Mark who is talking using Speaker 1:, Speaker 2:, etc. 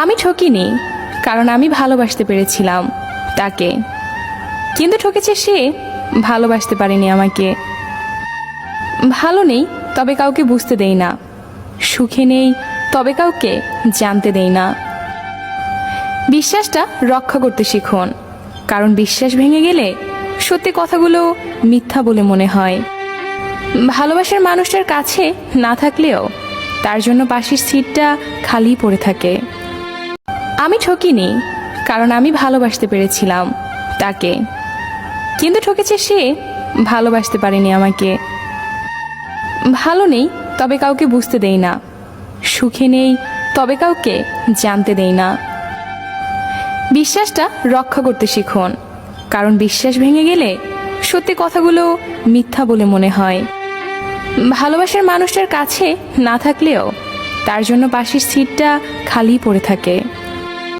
Speaker 1: আমি ঠকিনি, কারণ আমি ভালোবাসতে পেরেছিলাম তাকে, কিন্তু ঠকেছে সে ভালোবাসতে পারেনি আমাকে। ভালো নেই তবে কাউকে বুঝতে দেই না, সুখে নেই তবে কাউকে জানতে দেই না। বিশ্বাসটা রক্ষা করতে শিখুন, কারণ বিশ্বাস ভেঙে গেলে সত্যি কথাগুলো মিথ্যা বলে মনে হয়। ভালোবাসার মানুষটার কাছে না থাকলেও তার জন্য পাশের সিটটা খালি পড়ে থাকে। আমি ঠকিনি, কারণ আমি ভালোবাসতে পেরেছিলাম তাকে, কিন্তু ঠকেছে সে ভালোবাসতে পারেনি আমাকে। ভালো নেই তবে কাউকে বুঝতে দেই না, সুখে নেই তবে কাউকে জানতে দেই না। বিশ্বাসটা রক্ষা করতে শিখুন, কারণ বিশ্বাস ভেঙে গেলে সত্যি কথাগুলো মিথ্যা বলে মনে হয়। ভালোবাসার মানুষটার কাছে না থাকলেও তার জন্য পাশের সিটটা খালি পড়ে থাকে।